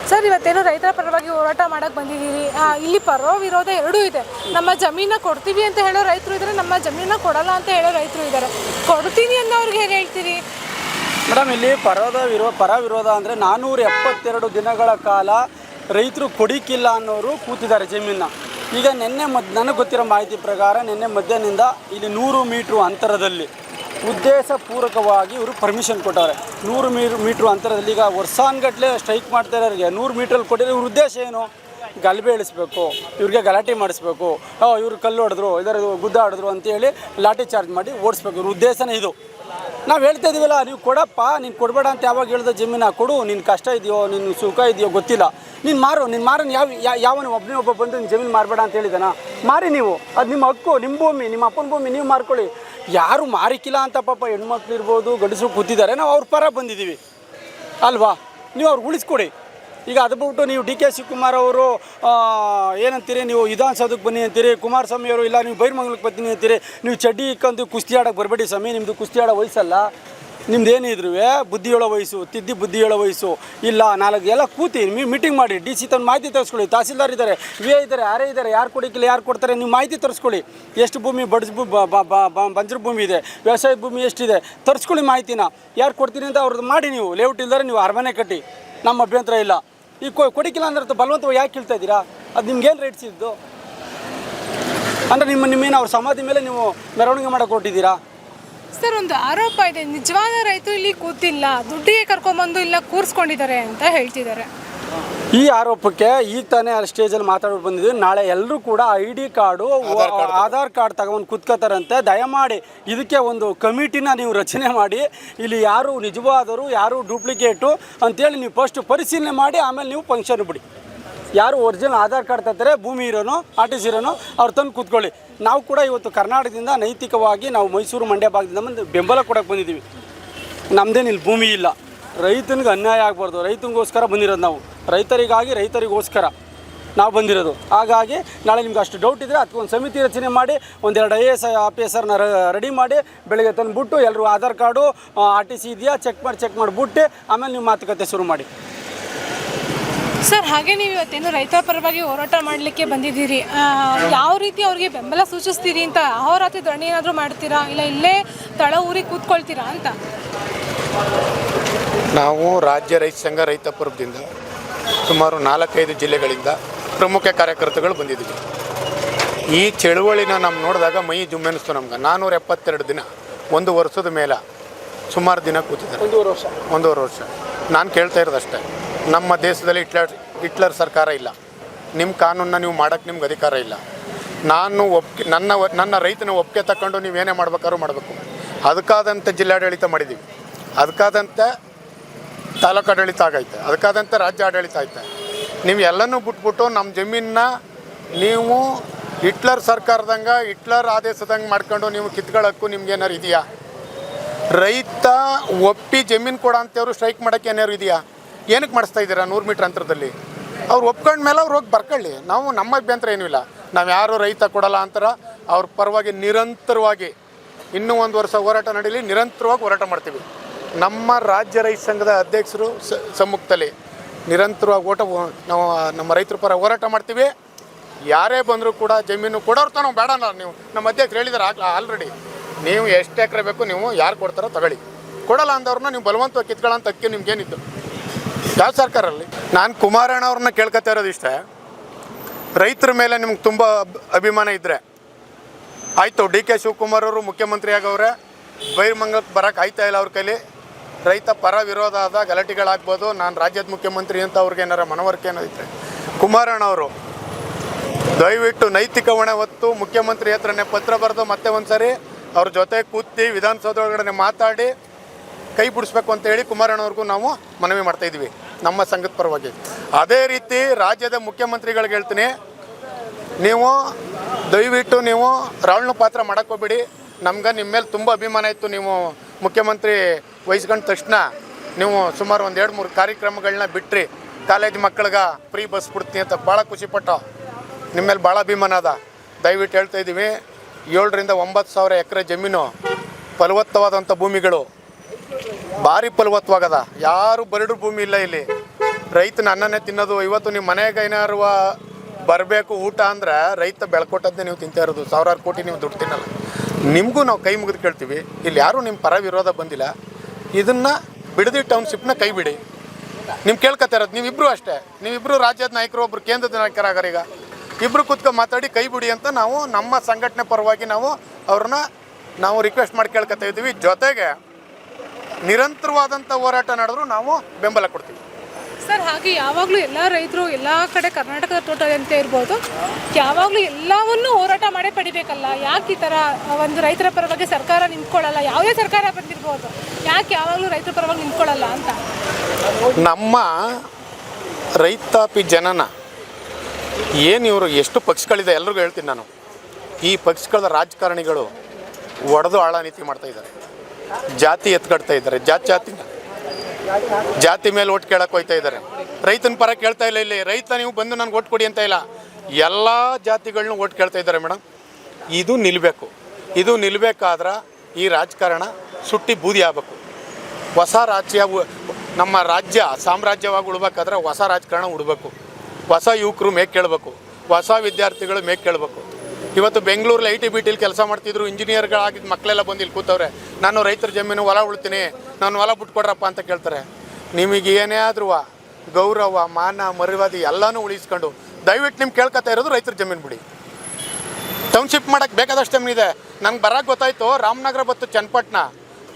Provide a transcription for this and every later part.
Sir, ಇವತ್ತೇನು ರೈತರ ಪರವಾಗಿ ಹೋರಾಟ ಮಾಡಕ್ಕೆ ಬಂದಿದ್ದೀರಿ. ಇಲ್ಲಿ ಪರೋ ವಿರೋಧ ಎರಡೂ ಇದೆ. ನಮ್ಮ ಜಮೀನ ಕೊಡ್ತೀವಿ ಅಂತ ಹೇಳೋ ರೈತರು ಇದ್ದಾರೆ, ನಮ್ಮ ಜಮೀನ ಕೊಡಲ್ಲ ಅಂತ ಹೇಳೋ ರೈತರು ಇದ್ದಾರೆ. ಕೊಡ್ತೀನಿ ಅನ್ನೋರಿಗೆ ಹೇಗೆ ಹೇಳ್ತೀರಿ ಮೇಡಮ್? ಇಲ್ಲಿ ಪರ ವಿರೋಧ ಅಂದರೆ 472 ದಿನಗಳ ಕಾಲ ರೈತರು ಕೊಡಿಕ್ಕಿಲ್ಲ ಅನ್ನೋರು ಕೂತಿದ್ದಾರೆ ಜಮೀನ. ಈಗ ನನಗೆ ಗೊತ್ತಿರೋ ಮಾಹಿತಿ ಪ್ರಕಾರ ನಿನ್ನೆ ಮಧ್ಯಾಹ್ನದಿಂದ ಇಲ್ಲಿ 100 ಮೀಟ್ರು ಅಂತರದಲ್ಲಿ ಉದ್ದೇಶಪೂರ್ವಕವಾಗಿ ಇವರು ಪರ್ಮಿಷನ್ ಕೊಟ್ಟವ್ರೆ. 100 ಮೀಟ್ರು ಅಂತರದಲ್ಲಿ ಈಗ ವರ್ಷಾನ್ಗಟ್ಟಲೆ ಸ್ಟ್ರೈಕ್ ಮಾಡ್ತಾ ಇರೋರಿಗೆ 100 ಮೀಟ್ರಲ್ಲಿ ಕೊಟ್ಟಿರೋ ಇವ್ರ ಉದ್ದೇಶ ಏನು? ಗಲಭೆ ಇಳಿಸ್ಬೇಕು, ಇವ್ರಿಗೆ ಗಲಾಟೆ ಮಾಡಿಸ್ಬೇಕು, ಇವ್ರು ಕಲ್ಲು ಹೊಡೆದ್ರು, ಇದರ ಗುದ್ದಾಡಿದ್ರು ಅಂತೇಳಿ ಲಾಠಿ ಚಾರ್ಜ್ ಮಾಡಿ ಓಡಿಸ್ಬೇಕು. ಇವ್ರ ಉದ್ದೇಶನೇ ಇದು. ನಾವು ಹೇಳ್ತಾ ಇದೀವಲ್ಲ, ನೀವು ಕೊಡಪ್ಪ, ನೀನು ಕೊಡಬೇಡ ಅಂತ ಯಾವಾಗ ಹೇಳ್ದೆ? ಜಮೀನ ಕೊಡು, ನಿನ್ನ ಕಷ್ಟ ಇದೆಯೋ, ನಿನ್ನ ಸುಖ ಇದೆಯೋ ಗೊತ್ತಿಲ್ಲ, ನೀನು ಮಾರನ್ನು ಯಾವನು ಒಬ್ಬ ಬಂದು ನಿನ್ನ ಜಮೀನು ಮಾರಬೇಡ ಅಂತ ಹೇಳಿದಾನ? ಮಾರಿ ನೀವು, ಅದು ನಿಮ್ಮ ಹಕ್ಕು, ನಿಮ್ಮ ಭೂಮಿ, ನಿಮ್ಮ ಅಪ್ಪನ ಭೂಮಿ, ನೀವು ಮಾರ್ಕೊಳ್ಳಿ. ಯಾರು ಮಾರಿಕಿಲ್ಲ ಅಂತ ಪಾಪ ಹೆಣ್ಮಕ್ಳು ಇರ್ಬೋದು, ಗಂಡಸರು ಕೂತಿದ್ದಾರೆ, ನಾವು ಅವ್ರ ಪರ ಬಂದಿದ್ದೀವಿ ಅಲ್ವಾ? ನೀವು ಅವ್ರಿಗೆ ಉಳಿಸ್ಕೊಡಿ. ಈಗ ಅದು ಬಿಟ್ಟು ನೀವು ಡಿ ಕೆ ಶಿವಕುಮಾರ್ ಅವರು ಏನಂತೀರಿ, ನೀವು ವಿಧಾನಸೌಧಕ್ಕೆ ಬನ್ನಿ ಅಂತೀರಿ, ಕುಮಾರಸ್ವಾಮಿ ಅವರು ಇಲ್ಲ ನೀವು ಬೈರ್ಮಂಗ್ಲಕ್ಕೆ ಬರ್ತೀನಿ ಅಂತೀರಿ. ನೀವು ಚಡ್ಡಿ ಇಕ್ಕೊಂಡು ಕುಸ್ತಿ ಆಡೋಕ್ಕೆ ಬರಬೇಡಿ ಸ್ವಾಮಿ, ನಿಮ್ಮದು ಕುಸ್ತಿ ಆಡೋ ವಯಸ್ಸಲ್ಲ. ನಿಮ್ದು ಏನಿದ್ರು ಬುದ್ಧಿ ಹೇಳೋ ವಯಸ್ಸು, ಬುದ್ಧಿ ಹೇಳೋ ವಯಸ್ಸು ಇಲ್ಲ. 4 ಎಲ್ಲ ಕೂತಿ ಮೀಟಿಂಗ್ ಮಾಡಿ, ಡಿ ಸಿ ತನ್ನ ಮಾಹಿತಿ ತರಿಸ್ಕೊಳ್ಳಿ. ತಹಸೀಲ್ದಾರ್ ಇದ್ದಾರೆ, ವಿ ಎ ಇದ್ದಾರೆ, ಆರೇ ಇದ್ದಾರೆ, ಯಾರು ಕೊಡಿಕ್ಕಿಲ್ಲ, ಯಾರು ಕೊಡ್ತಾರೆ, ನೀವು ಮಾಹಿತಿ ತರಿಸ್ಕೊಳ್ಳಿ. ಎಷ್ಟು ಭೂಮಿ ಬಂಜರು ಭೂಮಿ ಇದೆ, ವ್ಯವಸಾಯ ಭೂಮಿ ಎಷ್ಟಿದೆ, ತರಿಸ್ಕೊಳ್ಳಿ ಮಾಹಿತಿನ. ಯಾರು ಕೊಡ್ತೀನಿ ಅಂತ ಅವ್ರದ್ದು ಮಾಡಿ. ನೀವು ಲೇಔಟ್ ಇಲ್ದಾರೆ ನೀವು ಅರಮನೆ ಕಟ್ಟಿ, ನಮ್ಮ ಅಭ್ಯಂತರ ಇಲ್ಲ. ಈ ಕೊಡಿಕ್ಕಿಲ್ಲ ಅಂದ್ರೆ ಬಲವಂತವಾಗಿ ಯಾಕೆ ಕೇಳ್ತಾ ಇದ್ದೀರಾ? ಅದು ನಿಮ್ಗೇನು ರೈಟ್ಸ್ ಇದ್ದು ಅಂದರೆ ನಿಮ್ಮೇನು ಅವ್ರ ಸಮಾಧಿ ಮೇಲೆ ನೀವು ಮೆರವಣಿಗೆ ಮಾಡೋಕೆ ಕೊಟ್ಟಿದ್ದೀರಾ? ಸರ್, ಒಂದು ಆರೋಪ ಇದೆ, ನಿಜವಾದ ರೈತರು ಇಲ್ಲಿ ಕೂತಿಲ್ಲ, ದುಡ್ಡಿಗೆ ಕರ್ಕೊಂಬಂದು ಇಲ್ಲ ಕೂರಿಸ್ಕೊಂಡಿದ್ದಾರೆ ಅಂತ ಹೇಳ್ತಿದ್ದಾರೆ. ಈ ಆರೋಪಕ್ಕೆ ಈಗ ತಾನೇ ಆ ಸ್ಟೇಜಲ್ಲಿ ಮಾತಾಡೋದು ಬಂದಿದ್ದೀವಿ. ನಾಳೆ ಎಲ್ಲರೂ ಕೂಡ ID ಕಾರ್ಡು, ಆಧಾರ್ ಕಾರ್ಡ್ ತಗೊಂಡು ಕುತ್ಕೋತಾರಂತೆ. ದಯಮಾಡಿ ಇದಕ್ಕೆ ಒಂದು ಕಮಿಟಿನ ನೀವು ರಚನೆ ಮಾಡಿ, ಇಲ್ಲಿ ಯಾರು ನಿಜವಾದರು ಯಾರು ಡೂಪ್ಲಿಕೇಟು ಅಂತೇಳಿ ನೀವು ಫಸ್ಟ್ ಪರಿಶೀಲನೆ ಮಾಡಿ, ಆಮೇಲೆ ನೀವು ಫಂಕ್ಷನ್ ಬಿಡಿ. ಯಾರು ಒರಿಜಿನಲ್ ಆಧಾರ್ ಕಾರ್ಡ್ ತರ್ತಾರೆ, ಭೂಮಿ ಇರೋನು, ಆರ್ಟಿಸಿ ಇರೋನು, ಅವ್ರು ತಂದು ಕೂತ್ಕೊಳ್ಳಿ. ನಾವು ಕೂಡ ಇವತ್ತು ಕರ್ನಾಟಕದಿಂದ ನೈತಿಕವಾಗಿ ನಾವು ಮೈಸೂರು ಮಂಡ್ಯ ಭಾಗದಿಂದ ಬಂದು ಬೆಂಬಲ ಕೊಡೋಕ್ಕೆ ಬಂದಿದ್ದೀವಿ. ನಮ್ಮದೇನು ಇಲ್ಲಿ ಭೂಮಿ ಇಲ್ಲ, ರೈತನಿಗೆ ಅನ್ಯಾಯ ಆಗಬಾರ್ದು, ರೈತನಿಗೋಸ್ಕರ ಬಂದಿರೋದು ನಾವು, ರೈತರಿಗೋಸ್ಕರ ನಾವು ಬಂದಿರೋದು. ಹಾಗಾಗಿ ನಾಳೆ ನಿಮ್ಗೆ ಅಷ್ಟು ಡೌಟ್ ಇದ್ದರೆ ಅದಕ್ಕೊಂದು ಸಮಿತಿ ರಚನೆ ಮಾಡಿ, ಒಂದೆರಡು IAS ಆಫೀಸರ್ನ ರೆಡಿ ಮಾಡಿ, ಬೆಳಗ್ಗೆ ತಂದುಬಿಟ್ಟು ಎಲ್ಲರೂ ಆಧಾರ್ ಕಾರ್ಡು RTC ಇದೆಯಾ ಚೆಕ್ ಮಾಡಿಬಿಟ್ಟು ಆಮೇಲೆ ನೀವು ಮಾತುಕತೆ ಶುರು ಮಾಡಿ. ಸರ್, ಹಾಗೆ ನೀವು ಇವತ್ತೇನು ರೈತರ ಪರವಾಗಿ ಹೋರಾಟ ಮಾಡಲಿಕ್ಕೆ ಬಂದಿದ್ದೀರಿ, ಯಾವ ರೀತಿ ಅವ್ರಿಗೆ ಬೆಂಬಲ ಸೂಚಿಸ್ತೀರಿ ಅಂತ? ಅಹೋರಾತ್ರಿ ಧರಣಿ ಏನಾದರೂ ಮಾಡ್ತೀರಾ, ಇಲ್ಲ ಇಲ್ಲೇ ತಳ ಊರಿಗೆ ಕೂತ್ಕೊಳ್ತೀರಾ ಅಂತ? ನಾವು ರಾಜ್ಯ ರೈತ ಸಂಘ ರೈತಪುರದಿಂದ ಸುಮಾರು 4-5 ಜಿಲ್ಲೆಗಳಿಂದ ಪ್ರಮುಖ ಕಾರ್ಯಕರ್ತಗಳು ಬಂದಿದ್ದೀವಿ. ಈ ಚಳುವಳಿನ ನಾವು ನೋಡಿದಾಗ ಮೈ ಜುಮ್ಮೆನಿಸ್ತು ನಮ್ಗೆ. 472 ದಿನ, 1 ವರ್ಷದ ಮೇಲೆ ಸುಮಾರು ದಿನ ಕೂತಿದ್ದಾರೆ. 1.5 ವರ್ಷ. ನಾನು ಕೇಳ್ತಾ ಇರೋದಷ್ಟೇ, ನಮ್ಮ ದೇಶದಲ್ಲಿ ಹಿಟ್ಲರ್ ಸರ್ಕಾರ ಇಲ್ಲ, ನಿಮ್ಮ ಕಾನೂನನ್ನ ನೀವು ಮಾಡೋಕ್ಕೆ ನಿಮ್ಗೆ ಅಧಿಕಾರ ಇಲ್ಲ. ನಾನು ನನ್ನ ರೈತನ ಒಪ್ಪಿಗೆ ತಗೊಂಡು ನೀವೇನೇ ಮಾಡ್ಬೇಕಾದ್ರೂ ಮಾಡಬೇಕು. ಅದಕ್ಕಾದಂಥ ಜಿಲ್ಲಾಡಳಿತ ಮಾಡಿದ್ದೀವಿ, ಅದಕ್ಕಾದಂಥ ತಾಲೂಕು ಆಡಳಿತ ಆಗೈತೆ, ಅದಕ್ಕಾದಂಥ ರಾಜ್ಯ ಆಡಳಿತ ಐತೆ. ನೀವು ಎಲ್ಲನೂ ಬಿಟ್ಬಿಟ್ಟು ನಮ್ಮ ಜಮೀನನ್ನ ನೀವು ಹಿಟ್ಲರ್ ಸರ್ಕಾರದಂಗೆ, ಹಿಟ್ಲರ್ ಆದೇಶದಂಗೆ ಮಾಡ್ಕೊಂಡು ನೀವು ಕಿತ್ಕೊಳ್ಳೋಕ್ಕೂ ನಿಮ್ಗೇನಾರು ಇದೆಯಾ? ರೈತ ಒಪ್ಪಿ ಜಮೀನು ಕೊಡ ಅಂತೇವರು ಸ್ಟ್ರೈಕ್ ಮಾಡೋಕ್ಕೆ ಏನಾರು ಇದೆಯಾ? ಏನಕ್ಕೆ ಮಾಡಿಸ್ತಾ ಇದ್ದೀರಾ 100 ಮೀಟ್ರ್ ಅಂತರದಲ್ಲಿ? ಅವ್ರು ಒಪ್ಕೊಂಡ ಮೇಲೆ ಅವ್ರು ಹೋಗಿ ಬರ್ಕೊಳ್ಳಿ, ನಮ್ಮ ಅಭ್ಯಂತರ ಏನೂ ಇಲ್ಲ. ನಾವು ಯಾರು ರೈತ ಕೊಡಲ್ಲ ಅಂತಾರ, ಅವ್ರ ಪರವಾಗಿ ನಿರಂತರವಾಗಿ ಇನ್ನೂ 1 ವರ್ಷ ಹೋರಾಟ ನಡೀಲಿ, ನಿರಂತರವಾಗಿ ಹೋರಾಟ ಮಾಡ್ತೀವಿ. ನಮ್ಮ ರಾಜ್ಯ ರೈತ ಸಂಘದ ಅಧ್ಯಕ್ಷರು ಸಮ್ಮುಖದಲ್ಲಿ ನಿರಂತರವಾಗಿ ನಾವು ನಮ್ಮ ರೈತರ ಪರ ಹೋರಾಟ ಮಾಡ್ತೀವಿ. ಯಾರೇ ಬಂದರೂ ಕೂಡ ಜಮೀನು ಕೊಡೋರು ತಾನು ಬೇಡ, ನೀವು ನಮ್ಮ ಅಧ್ಯಕ್ಷರು ಹೇಳಿದಾರೆ ಆಲ್ರೆಡಿ, ನೀವು ಎಷ್ಟು ಎಕರೆ ಬೇಕು ನೀವು ಯಾರು ಕೊಡ್ತಾರೋ ತಗೊಳ್ಳಿ, ಕೊಡಲ್ಲ ಅಂದವ್ರನ್ನ ನೀವು ಬಲವಂತವಾಗಿ ಕಿತ್ಕೊಳ್ಳೋಂಥ ಹಕ್ಕಿ ನಿಮ್ಗೇನಿತ್ತು ಯಾವ ಸರ್ಕಾರಲ್ಲಿ? ನಾನು ಕುಮಾರಣ್ಣ ಅವ್ರನ್ನ ಕೇಳ್ಕೊತಾ ಇರೋದು ಇಷ್ಟೇ, ರೈತರ ಮೇಲೆ ನಿಮ್ಗೆ ತುಂಬ ಅಭಿಮಾನ ಇದ್ದರೆ ಆಯಿತು. ಡಿ ಕೆ ಶಿವಕುಮಾರ್ ಅವರು ಮುಖ್ಯಮಂತ್ರಿ ಆಗವ್ರೆ, ಬೈರ್ಮಂಗಲಕ್ಕೆ ಬರೋಕ್ಕೆ ಆಯ್ತಾ ಇಲ್ಲ ಅವ್ರ ಕೈಲಿ. ರೈತ ಪರ ವಿರೋಧ ಆದ ಗಲಾಟೆಗಳಾಗ್ಬೋದು, ನಾನು ರಾಜ್ಯದ ಮುಖ್ಯಮಂತ್ರಿ ಅಂತ ಅವ್ರಿಗೆ ಏನಾರ ಮನವರಿಕೆ ಅನ್ನೋದಿದ್ರೆ, ಕುಮಾರಣ್ಣ ಅವರು ದಯವಿಟ್ಟು ನೈತಿಕ ಹೊಣೆ ಹೊತ್ತು ಮುಖ್ಯಮಂತ್ರಿ ಹತ್ರನೇ ಪತ್ರ ಬರೆದು ಮತ್ತೆ ಒಂದು ಸರಿ ಅವ್ರ ಜೊತೆ ಕೂತಿ ವಿಧಾನಸೌಧ ಒಳಗಡೆ ಮಾತಾಡಿ ಕೈ ಬಿಡಿಸ್ಬೇಕು ಅಂತೇಳಿ ಕುಮಾರಣ್ಣವ್ರಿಗೂ ನಾವು ಮನವಿ ಮಾಡ್ತಾಯಿದ್ವಿ ನಮ್ಮ ಸಂಘದ ಪರವಾಗಿ. ಅದೇ ರೀತಿ ರಾಜ್ಯದ ಮುಖ್ಯಮಂತ್ರಿಗಳಿಗೆ ಹೇಳ್ತೀನಿ, ನೀವು ದಯವಿಟ್ಟು ನೀವು ರಾವಣ ಪಾತ್ರ ಮಾಡೋಕ್ಕೋಗ್ಬೇಡಿ. ನಮ್ಗೆ ನಿಮ್ಮ ಮೇಲೆ ತುಂಬ ಅಭಿಮಾನ ಇತ್ತು. ನೀವು ಮುಖ್ಯಮಂತ್ರಿ ವಹಿಸ್ಕೊಂಡ ತಕ್ಷಣ ನೀವು ಸುಮಾರು 1-2-3 ಕಾರ್ಯಕ್ರಮಗಳನ್ನ ಬಿಟ್ರಿ. ಕಾಲೇಜ್ ಮಕ್ಕಳಿಗೆ ಫ್ರೀ ಬಸ್ ಬಿಡ್ತೀನಿ ಅಂತ ಭಾಳ ಖುಷಿಪಟ್ಟು ನಿಮ್ಮ ಮೇಲೆ ಭಾಳ ಅಭಿಮಾನ ಅದ. ದಯವಿಟ್ಟು ಹೇಳ್ತಾಯಿದ್ದೀವಿ, 7,000 to 9,000 ಎಕರೆ ಜಮೀನು ಫಲವತ್ತವಾದಂಥ ಭೂಮಿಗಳು ಭಾರಿ ಫಲವತ್ತವಾಗದ. ಯಾರು ಬರಡು ಭೂಮಿ ಇಲ್ಲ ಇಲ್ಲಿ. ರೈತನ ಅನ್ನನೇ ತಿನ್ನೋದು. ಇವತ್ತು ನಿಮ್ಮ ಮನೆಗೆ ಏನಾರು ಬರಬೇಕು ಊಟ ಅಂದ್ರೆ ರೈತ ಬೆಳ್ಕೊಟ್ಟದ್ದೇ ನೀವು ತಿಂತಾ ಇರೋದು. ಸಾವಿರಾರು ಕೋಟಿ ನೀವು ದುಡ್ಡು ತಿನ್ನಲ್ಲ. ನಿಮಗೂ ನಾವು ಕೈ ಮುಗಿದು ಕೇಳ್ತೀವಿ, ಇಲ್ಲಿ ಯಾರೂ ನಿಮ್ಮ ಪರ ವಿರೋಧ ಬಂದಿಲ್ಲ. ಇದನ್ನು ಬಿಡದಿ ಟೌನ್ಶಿಪ್ನ ಕೈ ಬಿಡಿ. ನಿಮ್ಮ ಕೇಳ್ಕೊತಾ ಇರೋದು ನೀವಿಬ್ಬರು ಅಷ್ಟೇ. ನೀವಿಬ್ಬರು ರಾಜ್ಯದ ನಾಯಕರು, ಒಬ್ಬರು ಕೇಂದ್ರದ ನಾಯಕರಾಗಾರ. ಈಗ ಇಬ್ಬರು ಕೂತ್ಕೊಂಡು ಮಾತಾಡಿ ಕೈ ಬಿಡಿ ಅಂತ ನಾವು ನಮ್ಮ ಸಂಘಟನೆ ಪರವಾಗಿ ನಾವು ರಿಕ್ವೆಸ್ಟ್ ಮಾಡಿ ಕೇಳ್ಕೊತಾ ಇದ್ದೀವಿ. ಜೊತೆಗೆ ನಿರಂತರವಾದಂಥ ಹೋರಾಟ ನಡೆದ್ರು ನಾವು ಬೆಂಬಲ ಕೊಡ್ತೀವಿ. ಸರ್, ಹಾಗೆ ಯಾವಾಗಲೂ ಎಲ್ಲ ರೈತರು ಎಲ್ಲ ಕಡೆ ಕರ್ನಾಟಕದ ತೋಟದಂತೆ ಇರ್ಬೋದು, ಯಾವಾಗಲೂ ಎಲ್ಲವನ್ನೂ ಹೋರಾಟ ಮಾಡೇ ಪಡಿಬೇಕಲ್ಲ? ಯಾಕೆ ಈ ಥರ ಒಂದು ರೈತರ ಪರವಾಗಿ ಸರ್ಕಾರ ನಿಂತ್ಕೊಳ್ಳಲ್ಲ? ಯಾವುದೇ ಸರ್ಕಾರ ಬಂದಿರ್ಬೋದು, ಯಾಕೆ ಯಾವಾಗಲೂ ರೈತರ ಪರವಾಗಿ ನಿಂತ್ಕೊಳ್ಳಲ್ಲ ಅಂತ? ನಮ್ಮ ರೈತಾಪಿ ಜನನ ಏನು ಇವರು ಎಷ್ಟು ಪಕ್ಷಗಳಿದೆ ಎಲ್ರಿಗೂ ಹೇಳ್ತೀನಿ ನಾನು. ಈ ಪಕ್ಷಗಳ ರಾಜಕಾರಣಿಗಳು ಒಡೆದು ಆಳ ನೀತಿ ಮಾಡ್ತಾಯಿದ್ದಾರೆ. ಜಾತಿ ಎತ್ಕಡ್ತಾ ಇದ್ದಾರೆ. ಜಾತಿ ಮೇಲೆ ಓಟ್ ಕೇಳಕ್ಕೆ ಹೋಗ್ತಾ ಇದ್ದಾರೆ. ರೈತನ ಪರ ಕೇಳ್ತಾ ಇಲ್ಲ. ಇಲ್ಲಿ ರೈತ ನೀವು ಬಂದು ನನಗೆ ಓಟ್ ಕೊಡಿ ಅಂತ ಇಲ್ಲ, ಎಲ್ಲ ಜಾತಿಗಳನ್ನೂ ಓಟ್ ಕೇಳ್ತಾ ಇದ್ದಾರೆ ಮೇಡಮ್. ಇದು ನಿಲ್ಲಬೇಕು. ಇದು ನಿಲ್ಲಬೇಕಾದ್ರೆ ಈ ರಾಜಕಾರಣ ಸುಟ್ಟಿ ಬೂದಿ ಆಗಬೇಕು. ಹೊಸ ನಮ್ಮ ರಾಜ್ಯ ಸಾಮ್ರಾಜ್ಯವಾಗಿ ಉಳ್ಬೇಕಾದ್ರೆ ಹೊಸ ರಾಜಕಾರಣ ಉಡಬೇಕು. ಹೊಸ ಯುವಕರು ಮೇಕ್ ಕೇಳಬೇಕು, ಹೊಸ ವಿದ್ಯಾರ್ಥಿಗಳು ಮೇಕ್ ಕೇಳಬೇಕು. ಇವತ್ತು ಬೆಂಗಳೂರಲ್ಲಿ IT BT ಕೆಲಸ ಮಾಡ್ತಿದ್ರು, ಇಂಜಿನಿಯರ್ಗಳಾಗಿದ್ದ ಮಕ್ಕಳೆಲ್ಲ ಬಂದು ಇಲ್ಲಿ ಕೂತವ್ರೆ. ನಾನು ರೈತರ ಜಮೀನು ಹೊಲ ಉಳ್ತೀನಿ, ನಾನು ಹೊಲ ಬಿಟ್ಕೊಡ್ರಪ್ಪ ಅಂತ ಕೇಳ್ತಾರೆ. ನಿಮಗೆ ಏನೇ ಆದ್ರೂ ಗೌರವ, ಮಾನ, ಮರ್ಯಾದೆ ಎಲ್ಲನೂ ಉಳಿಸ್ಕೊಂಡು ದಯವಿಟ್ಟು ನಿಮ್ಗೆ ಕೇಳ್ಕೊತಾ ಇರೋದು ರೈತರ ಜಮೀನು ಬಿಡಿ. ಟೌನ್ಶಿಪ್ ಮಾಡೋಕ್ಕೆ ಬೇಕಾದಷ್ಟು ಜಮೀನು ಇದೆ. ನಂಗೆ ಬರೋಕ್ಕೆ ಗೊತ್ತಾಯಿತು, ರಾಮನಗರ ಮತ್ತು ಚನ್ನಪಟ್ಟಣ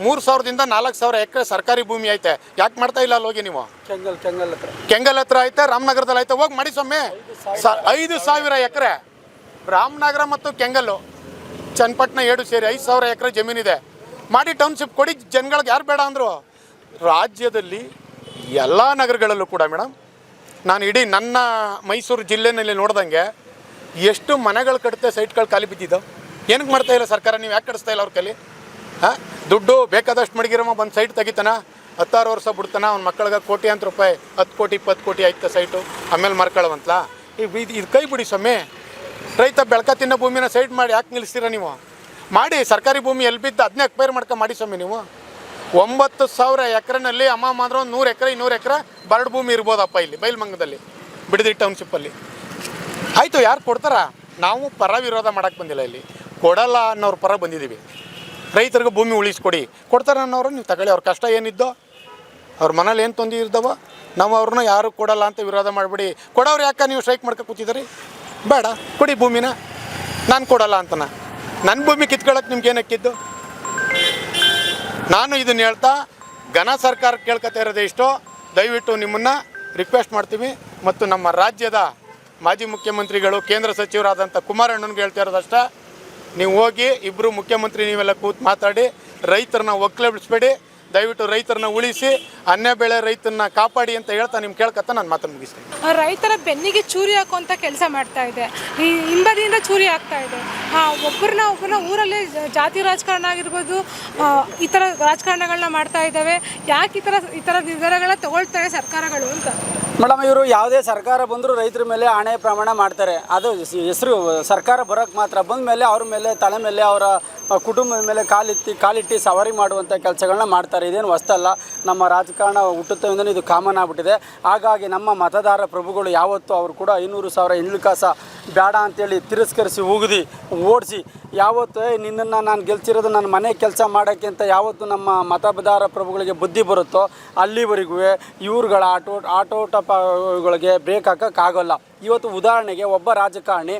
3000ದಿಂದ 4000 ಎಕರೆ ಸರ್ಕಾರಿ ಭೂಮಿ ಐತೆ. ಯಾಕೆ ಮಾಡ್ತಾ ಇಲ್ಲ ಅಲ್ಲಿ ಹೋಗಿ ನೀವು? ಕೆಂಗಲ್ ಹತ್ರ ಐತೆ, ರಾಮನಗರದಲ್ಲಿ ಐತೆ, ಹೋಗಿ ಮಾಡಿ ಸೊಮ್ಮೆ. 5000 ಎಕರೆ ರಾಮನಗರ ಮತ್ತು ಕೆಂಗಲ್ಲು, ಚನ್ನಪಟ್ಟಣ 2 ಸೇರಿ 5000 ಎಕರೆ ಜಮೀನಿದೆ. ಮಾಡಿ ಟೌನ್ಶಿಪ್ ಕೊಡಿ ಜನಗಳಿಗೆ. ಯಾರು ಬೇಡ ಅಂದರು? ರಾಜ್ಯದಲ್ಲಿ ಎಲ್ಲ ನಗರಗಳಲ್ಲೂ ಕೂಡ ಮೇಡಮ್, ನಾನು ಇಡೀ ನನ್ನ ಮೈಸೂರು ಜಿಲ್ಲೆನಲ್ಲಿ ನೋಡ್ದಂಗೆ ಎಷ್ಟು ಮನೆಗಳು ಕಟ್ತೆ ಸೈಟ್ಗಳು ಖಾಲಿ ಬಿದ್ದಿದ್ದಾವೆ. ಏನಕ್ಕೆ ಮಾಡ್ತಾ ಇಲ್ಲ ಸರ್ಕಾರ? ನೀವು ಯಾಕೆ ಕಳಿಸ್ತಾ ಇಲ್ಲ ಅವ್ರ ಕೈಲಿ? ದುಡ್ಡು ಬೇಕಾದಷ್ಟು ಮಡಗಿರಮ್ಮ ಬಂದು ಸೈಟ್ ತೆಗಿತಾನ, 16 ವರ್ಷ ಬಿಡ್ತಾನ, ಅವ್ನ ಮಕ್ಕಳಿಗೆ ಕೋಟ್ಯಾಂತರ ರೂಪಾಯಿ, 10 ಕೋಟಿ 20 ಕೋಟಿ ಆಯ್ತಾ ಸೈಟು, ಆಮೇಲೆ ಮಾರ್ಕೊಳ್ಳೋವಂತಲ್ಲ. ಇದು ಕೈ ಬಿಡಿ ಸ್ವಾಮಿ. ರೈತ ಬೆಳ್ಕ ತಿನ್ನೋ ಭೂಮಿನ ಸೈಡ್ ಮಾಡಿ ಯಾಕೆ ನಿಲ್ಲಿಸ್ತೀರ ನೀವು? ಮಾಡಿ. ಸರ್ಕಾರಿ ಭೂಮಿ ಎಲ್ಲಿ ಬಿದ್ದು ಅದನ್ನೇ ಎಕ್ವೈರ್ ಮಾಡ್ಕೊಂಡು ಮಾಡಿ ಸ್ವಾಮಿ ನೀವು. 9000 ಎಕರೆನಲ್ಲಿ ಅಮ್ಮ ಅಂದ್ರೆ 100 ಎಕರೆ 200 ಎಕರೆ ಬರಡು ಭೂಮಿ ಇರ್ಬೋದಪ್ಪ ಇಲ್ಲಿ ಬೈಲ್ಮಂಗದಲ್ಲಿ, ಬಿಡದಿ ಟೌನ್ಶಿಪ್ಪಲ್ಲಿ. ಆಯಿತು, ಯಾರು ಕೊಡ್ತಾರ? ನಾವು ಪರ ವಿರೋಧ ಮಾಡೋಕ್ಕೆ ಬಂದಿಲ್ಲ. ಇಲ್ಲಿ ಕೊಡಲ್ಲ ಅನ್ನೋರು ಪರ ಬಂದಿದ್ದೀವಿ. ರೈತರಿಗೆ ಭೂಮಿ ಉಳಿಸ್ಕೊಡಿ, ಕೊಡ್ತಾರೆ ಅನ್ನೋರು ನೀವು ತಗೊಳ್ಳಿ. ಅವ್ರ ಕಷ್ಟ ಏನಿದ್ದೋ, ಅವ್ರ ಮನೇಲಿ ಏನು ತೊಂದರೆ ಇರ್ದವೋ, ನಾವು ಅವ್ರನ್ನ ಯಾರು ಕೊಡಲ್ಲ ಅಂತ ವಿರೋಧ ಮಾಡಿಬಿಡಿ. ಕೊಡೋರು ಯಾಕೆ ನೀವು ಸ್ಟ್ರೈಕ್ ಮಾಡ್ಕೊ ಕೂತಿದ್ದೀರಿ? ಬೇಡ, ಕೊಡಿ ಭೂಮಿನ. ನಾನು ಕೊಡಲ್ಲ ಅಂತನ ನನ್ನ ಭೂಮಿ ಕಿತ್ಕೊಳ್ಳೋಕೆ ನಿಮ್ಗೆ ಏನಕ್ಕಿದ್ದು? ನಾನು ಇದನ್ನು ಹೇಳ್ತಾ ಘನ ಸರ್ಕಾರ ಕೇಳ್ಕೊತಾ ಇರೋದೇ ಇಷ್ಟು. ದಯವಿಟ್ಟು ನಿಮ್ಮನ್ನು ರಿಕ್ವೆಸ್ಟ್ ಮಾಡ್ತೀವಿ. ಮತ್ತು ನಮ್ಮ ರಾಜ್ಯದ ಮಾಜಿ ಮುಖ್ಯಮಂತ್ರಿಗಳು, ಕೇಂದ್ರ ಸಚಿವರಾದಂಥ ಕುಮಾರಣ್ಣನಿಗೆ ಹೇಳ್ತಾ ಇರೋದಷ್ಟೇ, ನೀವು ಹೋಗಿ ಇಬ್ಬರು ಮುಖ್ಯಮಂತ್ರಿ ನೀವೆಲ್ಲ ಕೂತು ಮಾತಾಡಿ ರೈತರನ್ನ ಒಕ್ಕಲೆಬ್ಬಿಸ್ಬೇಡಿ. ದಯವಿಟ್ಟು ರೈತರನ್ನ ಉಳಿಸಿ, ಅನ್ಯ ಬೆಳೆ ರೈತರನ್ನ ಕಾಪಾಡಿ ಅಂತ ಹೇಳ್ತಾ ನಿಮ್ಗೆ ಕೇಳ್ಕೊತಾ ನಾನು ಮಾತನ್ನು ಮುಗಿಸ್ತೀನಿ. ರೈತರ ಬೆನ್ನಿಗೆ ಚೂರಿ ಹಾಕುವಂಥ ಕೆಲಸ ಮಾಡ್ತಾ ಇದೆ, ಈ ಹಿಂಬದಿಯಿಂದ ಚೂರಿ ಆಗ್ತಾ ಇದೆ. ಒಬ್ಬರನ್ನ ಊರಲ್ಲಿ ಜಾತಿ ರಾಜಕಾರಣ ಆಗಿರ್ಬೋದು, ಈ ಥರ ರಾಜಕಾರಣಗಳನ್ನ ಮಾಡ್ತಾ ಇದ್ದಾವೆ. ಯಾಕೆ ಈ ಥರ ನಿರ್ಧಾರಗಳನ್ನ ತಗೊಳ್ತಾರೆ ಸರ್ಕಾರಗಳು ಅಂತ? ಮೇಡಮ್, ಇವರು ಯಾವುದೇ ಸರ್ಕಾರ ಬಂದರೂ ರೈತರ ಮೇಲೆ ಆಣೆ ಪ್ರಮಾಣ ಮಾಡ್ತಾರೆ. ಅದು ಹೆಸರು ಸರ್ಕಾರ ಬರೋಕ್ಕೆ ಮಾತ್ರ. ಬಂದ ಮೇಲೆ ಅವ್ರ ಮೇಲೆ, ತಲೆ ಮೇಲೆ, ಅವರ ಕುಟುಂಬದ ಮೇಲೆ ಕಾಲಿಟ್ಟು ಸವಾರಿ ಮಾಡುವಂಥ ಕೆಲಸಗಳನ್ನ ಮಾಡ್ತಾರೆ. ಇದೇನು ಹೊಸ್ತಲ್ಲ. ನಮ್ಮ ರಾಜಕಾರಣ ಹುಟ್ಟುತ್ತವಿಂದಲೂ ಇದು ಕಾಮನ್ ಆಗಿಬಿಟ್ಟಿದೆ. ಹಾಗಾಗಿ ನಮ್ಮ ಮತದಾರ ಪ್ರಭುಗಳು ಯಾವತ್ತೂ ಅವರು ಕೂಡ 500,000 ಹೆಣ್ಣು ಕಾಸ ಬೇಡ ಅಂತೇಳಿ ತಿರಸ್ಕರಿಸಿ ಉಗಿದು ಓಡಿಸಿ, ಯಾವತ್ತು ನಿನ್ನನ್ನು ನಾನು ಗೆಲ್ಸಿರೋದು ನನ್ನ ಮನೆ ಕೆಲಸ ಮಾಡೋಕ್ಕೆ ಅಂತ ಯಾವತ್ತು ನಮ್ಮ ಮತದಾರ ಪ್ರಭುಗಳಿಗೆ ಬುದ್ಧಿ ಬರುತ್ತೋ ಅಲ್ಲಿವರೆಗೂ ಇವ್ರುಗಳ ಆಟೋಟಗಳಿಗೆ ಬ್ರೇಕ್ ಹಾಕೋಕ್ಕಾಗೋಲ್ಲ. ಇವತ್ತು ಉದಾಹರಣೆಗೆ ಒಬ್ಬ ರಾಜಕಾರಣಿ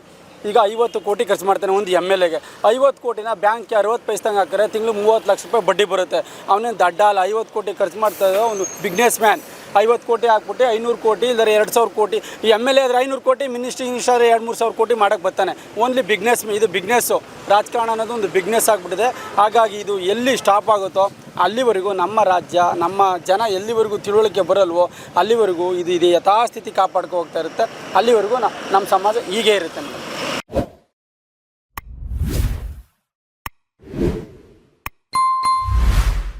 ಈಗ 50 ಕೋಟಿ ಖರ್ಚು ಮಾಡ್ತಾನೆ ಒಂದು MLAಗೆ. 50 ಕೋಟಿನ ಬ್ಯಾಂಕ್ಗೆ 60 ಪೈಸಂಗೆ ಹಾಕಿದ್ರೆ ತಿಂಗಳು 30 ಲಕ್ಷ ರೂಪಾಯಿ ಬಡ್ಡಿ ಬರುತ್ತೆ. ಅವನೇನು ದಡ್ಡ ಅಲ್ಲ. 50 ಕೋಟಿ ಖರ್ಚು ಮಾಡ್ತಾ ಇದ್ದ ಒಂದು ಬಿಸ್ನೆಸ್ ಮ್ಯಾನ್. 50 ಕೋಟಿ ಹಾಕ್ಬಿಟ್ಟು 500 ಕೋಟಿ ಇಲ್ಲದ್ರೆ 2000 ಕೋಟಿ, ಈ MLA ಆದರೆ 500 ಕೋಟಿ, ಮಿನಿಸ್ಟರ್ 2-3 ಕೋಟಿ ಮಾಡೋಕ್ಕೆ ಬರ್ತಾನೆ. Only business. ಇದು ಬಿಸ್ನೆಸ್ಸು. ರಾಜಕಾರಣ ಅನ್ನೋದು ಒಂದು ಬಿಸ್ನೆಸ್ ಆಗಿಬಿಟ್ಟಿದೆ. ಹಾಗಾಗಿ ಇದು ಎಲ್ಲಿ ಸ್ಟಾಪ್ ಆಗುತ್ತೋ ಅಲ್ಲಿವರೆಗೂ ನಮ್ಮ ರಾಜ್ಯ, ನಮ್ಮ ಜನ ಎಲ್ಲಿವರೆಗೂ ತಿಳುವಳಿಕೆ ಬರಲ್ವೋ ಅಲ್ಲಿವರೆಗೂ ಇದು ಯಥಾಸ್ಥಿತಿ ಕಾಪಾಡ್ಕೊ ಹೋಗ್ತಾ ಇರುತ್ತೆ. ಅಲ್ಲಿವರೆಗೂ ನಮ್ಮ ಸಮಾಜ ಹೀಗೆ ಇರುತ್ತೆ ಮೇಡಮ್.